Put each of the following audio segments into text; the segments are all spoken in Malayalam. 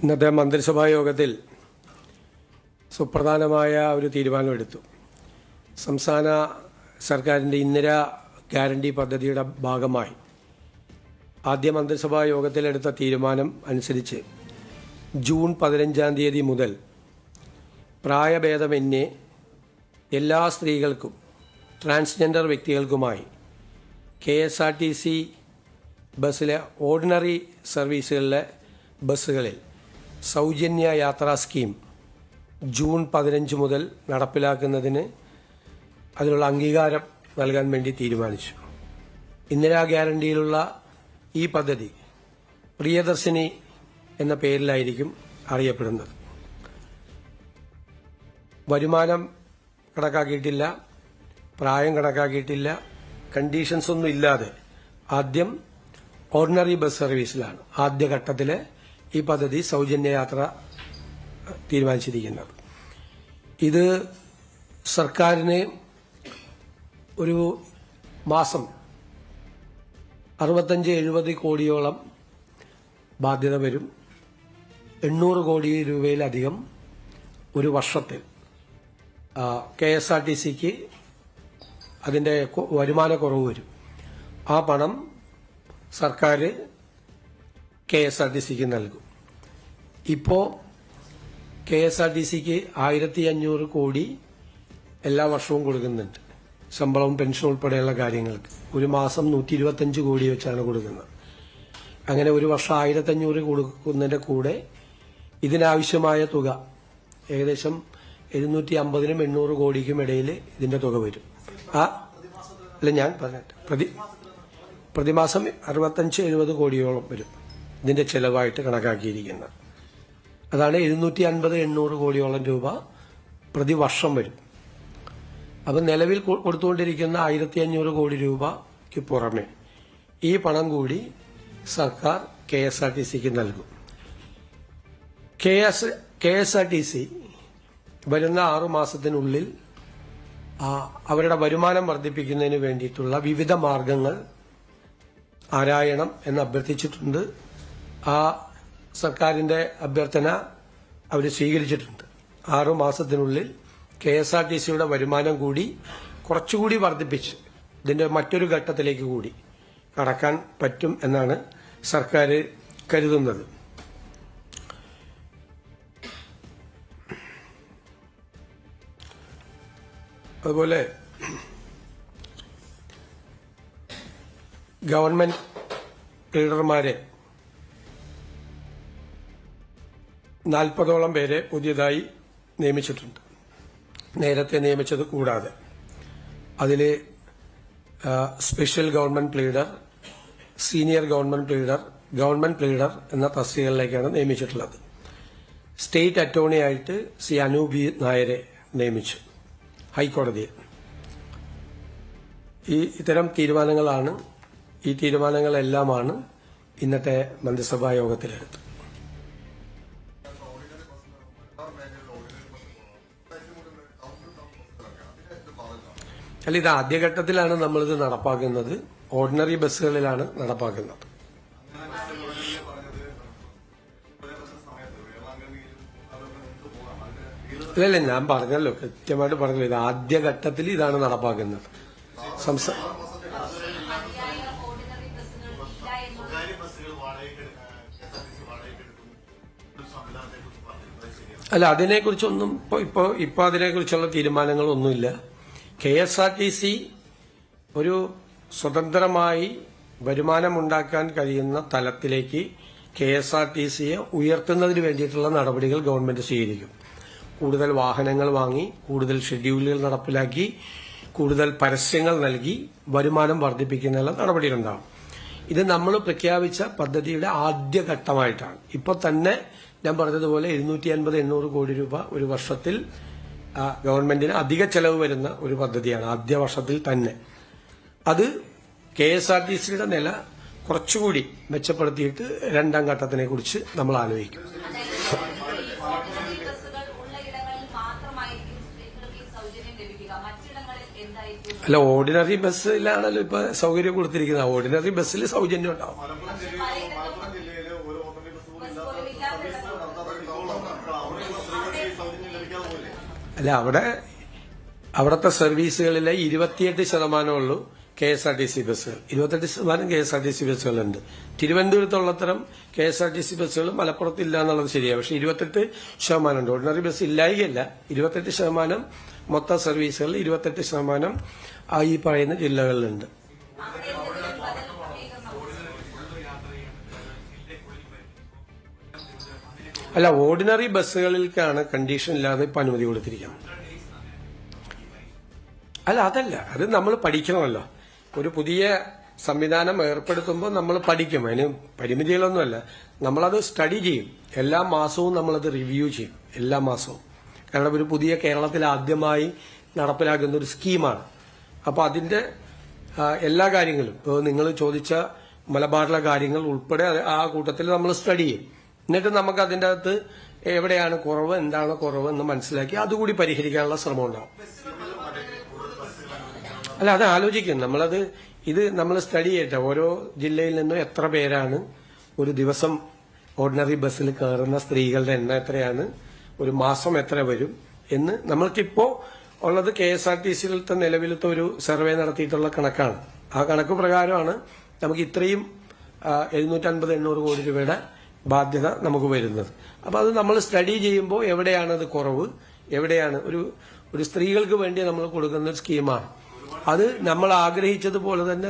ഇന്നത്തെ മന്ത്രിസഭാ യോഗത്തിൽ സുപ്രധാനമായ ഒരു തീരുമാനമെടുത്തു. സംസ്ഥാന സർക്കാരിൻ്റെ ഇന്ദിരാ ഗ്യാരണ്ടി പദ്ധതിയുടെ ഭാഗമായി ആദ്യ മന്ത്രിസഭാ യോഗത്തിലെടുത്ത തീരുമാനം അനുസരിച്ച് ജൂൺ 15-ാം തീയതി മുതൽ പ്രായഭേദമന്യേ എല്ലാ സ്ത്രീകൾക്കും ട്രാൻസ്ജെൻഡർ വ്യക്തികൾക്കുമായി KSRTC ബസ്സിലെ ഓർഡിനറി സർവീസുകളിലെ ബസ്സുകളിൽ സൗജന്യ യാത്രാ സ്കീം ജൂൺ 15 മുതൽ നടപ്പിലാക്കുന്നതിന് അതിനുള്ള അംഗീകാരം നൽകാൻ വേണ്ടി തീരുമാനിച്ചു. ഇന്ദിരാ ഗ്യാരണ്ടിയിലുള്ള ഈ പദ്ധതി പ്രിയദർശിനി എന്ന പേരിലായിരിക്കും അറിയപ്പെടുന്നത്. വരുമാനം കണക്കാക്കിയിട്ടില്ല, പ്രായം കണക്കാക്കിയിട്ടില്ല, കണ്ടീഷൻസ് ഒന്നും ഇല്ലാതെ ആദ്യം ഓർഡിനറി ബസ് സർവീസിലാണ് ആദ്യഘട്ടത്തിലെ ഈ പദ്ധതി സൗജന്യ യാത്ര തീരുമാനിച്ചിരിക്കുന്നത്. ഇത് സർക്കാരിന് ഒരു മാസം 65-70 കോടിയോളം ബാധ്യത വരും. 800 കോടി രൂപയിലധികം ഒരു വർഷത്തിൽ KSRTCക്ക് അതിന്റെ വരുമാനക്കുറവ് വരും. ആ പണം സർക്കാർ KSRTCക്ക് നൽകും. ഇപ്പോൾ KSRTCക്ക് 1500 കോടി എല്ലാ വർഷവും കൊടുക്കുന്നുണ്ട്, ശമ്പളവും പെൻഷൻ ഉൾപ്പെടെയുള്ള കാര്യങ്ങൾക്ക്. ഒരു മാസം 125 കോടി വെച്ചാണ് കൊടുക്കുന്നത്. അങ്ങനെ ഒരു വർഷം 1500 കൊടുക്കുന്നതിന്റെ കൂടെ ഇതിനാവശ്യമായ തുക ഏകദേശം 750-നും 800 കോടിക്കും ഇടയിൽ ഇതിന്റെ തുക വരും. അല്ല, ഞാൻ പറഞ്ഞിട്ട് പ്രതിമാസം 65-70 കോടിയോളം വരും ഇതിന്റെ ചെലവായിട്ട് കണക്കാക്കിയിരിക്കുന്നത്. അതാണ് 750-800 കോടിയോളം രൂപ പ്രതിവർഷം വരും. അപ്പം നിലവിൽ കൊടുത്തുകൊണ്ടിരിക്കുന്ന 1500 കോടി രൂപയ്ക്ക് പുറമെ ഈ പണം കൂടി സർക്കാർ KSRTCക്ക് നൽകും. KSRTC വരുന്ന 6 മാസത്തിനുള്ളിൽ അവരുടെ വരുമാനം വർദ്ധിപ്പിക്കുന്നതിന് വേണ്ടിയിട്ടുള്ള വിവിധ മാർഗങ്ങൾ ആരായണം എന്ന് അഭ്യർത്ഥിച്ചിട്ടുണ്ട്. ആ സർക്കാരിന്റെ അഭ്യർത്ഥന അവർ സ്വീകരിച്ചിട്ടുണ്ട്. 6 മാസത്തിനുള്ളിൽ KSRTCയുടെ വരുമാനം കൂടി കുറച്ചുകൂടി വർദ്ധിപ്പിച്ച് ഇതിന്റെ മറ്റൊരു ഘട്ടത്തിലേക്ക് കൂടി കടക്കാൻ പറ്റും എന്നാണ് സർക്കാർ കരുതുന്നത്. അതുപോലെ ഗവൺമെന്റ് ലീഡർമാരെ 40ഓളം പേരെ പുതിയതായി നിയമിച്ചിട്ടുണ്ട്. നേരത്തെ നിയമിച്ചത് കൂടാതെ അതിൽ special government leader, senior government leader എന്ന തസ്തികകളിലേക്കാണ് നിയമിച്ചിട്ടുള്ളത്. സ്റ്റേറ്റ് അറ്റോർണിയായിട്ട് ശ്രീ അനൂപ് നായരെ നിയമിച്ചു ഹൈക്കോടതിയിൽ. ഇത്തരം തീരുമാനങ്ങളാണ്, ഈ തീരുമാനങ്ങളെല്ലാമാണ് ഇന്നത്തെ മന്ത്രിസഭാ യോഗത്തിലെടുത്തത്. അല്ല, ഇത് ആദ്യഘട്ടത്തിലാണ് നമ്മളിത് നടപ്പാക്കുന്നത്. ഓർഡിനറി ബസ്സുകളിലാണ് നടപ്പാക്കുന്നത്. അല്ലല്ല, ഞാൻ പറഞ്ഞല്ലോ, കൃത്യമായിട്ട് പറഞ്ഞല്ലോ, ഇത് ആദ്യഘട്ടത്തിൽ ഇതാണ് നടപ്പാക്കുന്നത്. അല്ല, അതിനെക്കുറിച്ചൊന്നും ഇപ്പൊ അതിനെക്കുറിച്ചുള്ള തീരുമാനങ്ങളൊന്നുമില്ല. KSRTC ഒരു സ്വതന്ത്രമായി വരുമാനമുണ്ടാക്കാൻ കഴിയുന്ന തലത്തിലേക്ക് KSRTCയെ ഉയർത്തുന്നതിന് വേണ്ടിയിട്ടുള്ള നടപടികൾ ഗവൺമെന്റ് സ്വീകരിക്കും. കൂടുതൽ വാഹനങ്ങൾ വാങ്ങി, കൂടുതൽ ഷെഡ്യൂളുകൾ നടപ്പിലാക്കി, കൂടുതൽ പരസ്യങ്ങൾ നൽകി വരുമാനം വർദ്ധിപ്പിക്കുന്നതിനുള്ള നടപടികളുണ്ടാകും. ഇത് നമ്മൾ പ്രഖ്യാപിച്ച പദ്ധതിയുടെ ആദ്യഘട്ടമായിട്ടാണ്. ഇപ്പോൾ തന്നെ ഞാൻ പറഞ്ഞതുപോലെ 750-800 കോടി രൂപ ഒരു വർഷത്തിൽ ഗവൺമെന്റിന് അധിക ചെലവ് വരുന്ന ഒരു പദ്ധതിയാണ് ആദ്യ വർഷത്തിൽ തന്നെ. അത് KSRTCയുടെ നില കുറച്ചുകൂടി മെച്ചപ്പെടുത്തിയിട്ട് രണ്ടാം ഘട്ടത്തിനെ കുറിച്ച് നമ്മൾ ആലോചിക്കും. അല്ല, ഓർഡിനറി ബസ്സിലാണല്ലോ ഇപ്പൊ സൗകര്യം കൊടുത്തിരിക്കുന്നത്. ഓർഡിനറി ബസ്സിൽ സൗജന്യം ഉണ്ടാവും. അല്ല, അവിടുത്തെ സർവീസുകളിലെ 28% ഉള്ളൂ KSRTC ബസ്സുകൾ. 28% KSRTC ബസ്സുകളുണ്ട്. തിരുവനന്തപുരത്തുള്ളത്തരം KSRTC ബസ്സുകൾ മലപ്പുറത്തില്ല എന്നുള്ളത് ശരിയാണ്. പക്ഷെ 28% ഉണ്ട്. Ordinary bus ഇല്ലായികയല്ല. 28% മൊത്തം സർവീസുകളിൽ 28% ഈ പറയുന്ന ജില്ലകളിലുണ്ട്. അല്ല, ഓർഡിനറി ബസ്സുകളിലേക്കാണ് കണ്ടീഷൻ ഇല്ലാതെ ഇപ്പൊ അനുമതി കൊടുത്തിരിക്കുന്നത്. അല്ല, അതല്ല, അത് നമ്മൾ പഠിക്കണമല്ലോ. ഒരു പുതിയ സംവിധാനം ഏർപ്പെടുത്തുമ്പോൾ നമ്മൾ പഠിക്കും. അതിന് പരിമിതികളൊന്നുമല്ല. നമ്മളത് സ്റ്റഡി ചെയ്യും. എല്ലാ മാസവും നമ്മളത് റിവ്യൂ ചെയ്യും. എല്ലാ മാസവും. കാരണം ഒരു പുതിയ കേരളത്തിൽ ആദ്യമായി നടപ്പിലാക്കുന്ന ഒരു സ്കീമാണ്. അപ്പൊ അതിന്റെ എല്ലാ കാര്യങ്ങളും, ഇപ്പോൾ നിങ്ങൾ ചോദിച്ച മലബാറിലെ കാര്യങ്ങൾ ഉൾപ്പെടെ ആ കൂട്ടത്തിൽ നമ്മൾ സ്റ്റഡി ചെയ്യും. എന്നിട്ട് നമുക്ക് അതിന്റെ അകത്ത് എവിടെയാണ് കുറവ്, എന്താണ് കുറവ് എന്ന് മനസ്സിലാക്കി അതുകൂടി പരിഹരിക്കാനുള്ള ശ്രമം ഉണ്ടാവും. അല്ല, അത് ആലോചിക്കും. നമ്മൾ സ്റ്റഡി ചെയ്യട്ടെ. ഓരോ ജില്ലയിൽ നിന്നും എത്ര പേരാണ് ഒരു ദിവസം ഓർഡിനറി ബസ്സിൽ കയറുന്ന സ്ത്രീകളുടെ എണ്ണം എത്രയാണ്, ഒരു മാസം എത്ര വരും എന്ന് നമ്മൾക്കിപ്പോ ഉള്ളത് KSRTCയിലത്തെ നിലവിലത്തെ ഒരു സർവേ നടത്തിയിട്ടുള്ള കണക്കാണ്. ആ കണക്ക് പ്രകാരമാണ് നമുക്ക് ഇത്രയും 750-800 കോടി രൂപയുടെ ബാധ്യത നമുക്ക് വരുന്നത്. അപ്പൊ അത് നമ്മൾ സ്റ്റഡി ചെയ്യുമ്പോൾ എവിടെയാണത് കുറവ്, എവിടെയാണ് ഒരു സ്ത്രീകൾക്ക് വേണ്ടി നമ്മൾ കൊടുക്കുന്ന ഒരു സ്കീമാണ്. അത് നമ്മൾ ആഗ്രഹിച്ചതുപോലെ തന്നെ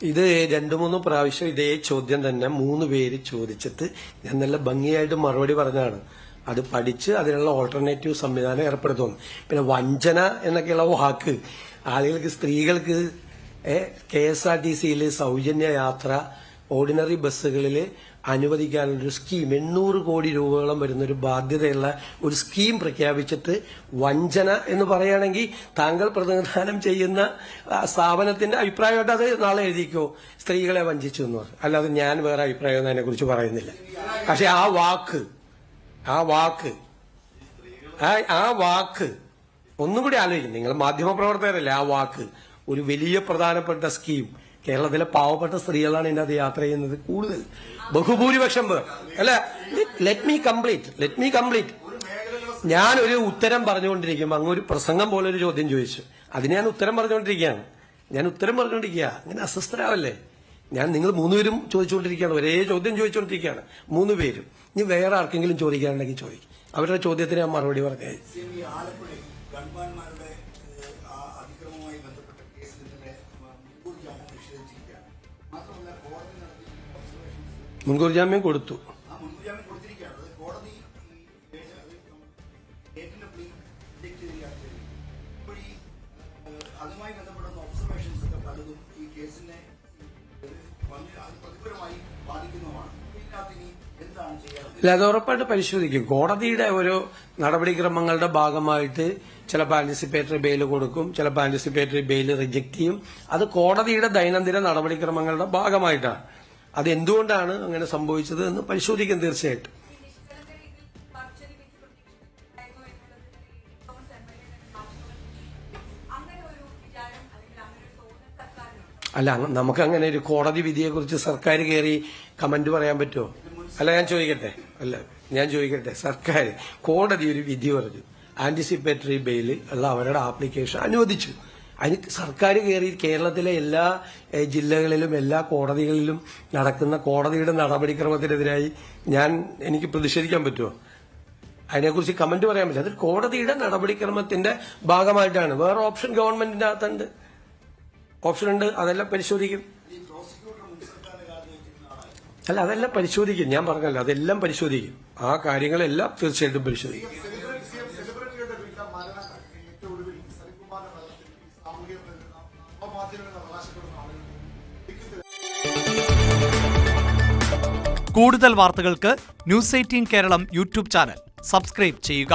ഇത് 2-3 പ്രാവശ്യം ഇതേ ചോദ്യം തന്നെ 3 പേര് ചോദിച്ചിട്ട് ഞാൻ നല്ല ഭംഗിയായിട്ട് മറുപടി പറഞ്ഞതാണ്. അത് പഠിച്ച് അതിനുള്ള ഓൾട്ടർനേറ്റീവ് സംവിധാനം ഏർപ്പെടുത്തുന്നു. പിന്നെ വഞ്ചന എന്നൊക്കെയുള്ള വാക്ക് ആളുകൾക്ക്, സ്ത്രീകൾക്ക് KSRTCയിൽ സൗജന്യ യാത്ര ഓർഡിനറി ബസ്സുകളിൽ അനുവദിക്കാനുള്ളൊരു സ്കീം 800 കോടി രൂപയോളം വരുന്നൊരു ബാധ്യതയുള്ള ഒരു സ്കീം പ്രഖ്യാപിച്ചിട്ട് വഞ്ചന എന്ന് പറയുകയാണെങ്കിൽ താങ്കൾ പ്രതിനിധാനം ചെയ്യുന്ന സ്ഥാപനത്തിന്റെ അഭിപ്രായമായിട്ട് അത് നാളെ എഴുതിക്കോ, സ്ത്രീകളെ വഞ്ചിച്ചു എന്ന് പറഞ്ഞു. അല്ലാതെ ഞാൻ വേറെ അഭിപ്രായം അതിനെ കുറിച്ച് പറയുന്നില്ല. പക്ഷെ ആ വാക്ക് ഒന്നും കൂടി ആലോചിക്കും. നിങ്ങൾ മാധ്യമപ്രവർത്തകരല്ലേ. ആ വാക്ക് ഒരു വലിയ പ്രധാനപ്പെട്ട സ്കീം. കേരളത്തിലെ പാവപ്പെട്ട സ്ത്രീകളാണ് ഇതിനകത്ത് യാത്ര ചെയ്യുന്നത് കൂടുതൽ, ബഹുഭൂരിപക്ഷം പേർ. അല്ല, ലെറ്റ് മീ കംപ്ലീറ്റ്. ഞാൻ ഒരു ഉത്തരം പറഞ്ഞുകൊണ്ടിരിക്കും. അങ്ങൊരു പ്രസംഗം പോലെ ഒരു ചോദ്യം ചോദിച്ചു. അതിന് ഞാൻ ഉത്തരം പറഞ്ഞുകൊണ്ടിരിക്കുകയാണ്. അങ്ങനെ അസ്വസ്ഥരാവല്ലേ. നിങ്ങൾ 3 പേരും ചോദിച്ചുകൊണ്ടിരിക്കുകയാണ്. ഒരേ ചോദ്യം ചോദിച്ചുകൊണ്ടിരിക്കുകയാണ് 3 പേരും. ഇനി വേറെ ആർക്കെങ്കിലും ചോദിക്കാനുണ്ടെങ്കിൽ ചോദിക്കും. അവരുടെ ചോദ്യത്തിന് ഞാൻ മറുപടി പറഞ്ഞേ. മുൻകൂർ ജാമ്യം കൊടുത്തു. ഇല്ല, അത് ഉറപ്പായിട്ട് പരിശോധിക്കും. കോടതിയുടെ ഓരോ നടപടിക്രമങ്ങളുടെ ഭാഗമായിട്ട് ചിലപ്പോൾ ആന്റിസിപ്പേറ്ററി ബെയിൽ കൊടുക്കും, ചിലപ്പോൾ ആന്റിസിപ്പേറ്ററി ബെയിൽ റിജക്ട് ചെയ്യും. അത് കോടതിയുടെ ദൈനംദിന നടപടിക്രമങ്ങളുടെ ഭാഗമായിട്ടാണ്. അതെന്തുകൊണ്ടാണ് അങ്ങനെ സംഭവിച്ചത് എന്ന് പരിശോധിക്കും തീർച്ചയായിട്ടും. അല്ല, നമുക്ക് അങ്ങനെ ഒരു കോടതി വിധിയെക്കുറിച്ച് സർക്കാർ കയറി കമന്റ് പറയാൻ പറ്റുമോ? അല്ല, ഞാൻ ചോദിക്കട്ടെ. സർക്കാർ, കോടതി ഒരു വിധി പറഞ്ഞു, ആന്റിസിപ്പേറ്ററി ബെയിൽ ഉള്ള അവരുടെ ആപ്ലിക്കേഷൻ അനുവദിച്ചു. അതിന് സർക്കാർ കയറി കേരളത്തിലെ എല്ലാ ജില്ലകളിലും എല്ലാ കോടതികളിലും നടക്കുന്ന കോടതിയുടെ നടപടിക്രമത്തിനെതിരായി എനിക്ക് പ്രതിഷേധിക്കാൻ പറ്റുമോ? അതിനെക്കുറിച്ച് കമന്റ് പറയാൻ പറ്റില്ല. അത് കോടതിയുടെ നടപടിക്രമത്തിന്റെ ഭാഗമായിട്ടാണ്. വേറെ ഓപ്ഷൻ ഗവൺമെന്റിന്റെ അകത്തുണ്ട്, ഓപ്ഷനുണ്ട്. അതെല്ലാം പരിശോധിക്കും. അല്ല, അതെല്ലാം പരിശോധിക്കും. ഞാൻ പറഞ്ഞല്ലോ, അതെല്ലാം പരിശോധിക്കും. ആ കാര്യങ്ങളെല്ലാം തീർച്ചയായിട്ടും പരിശോധിക്കും. കൂടുതൽ വാർത്തകൾക്ക് news 18 Keralam YouTube channel subscribe ചെയ്യുക.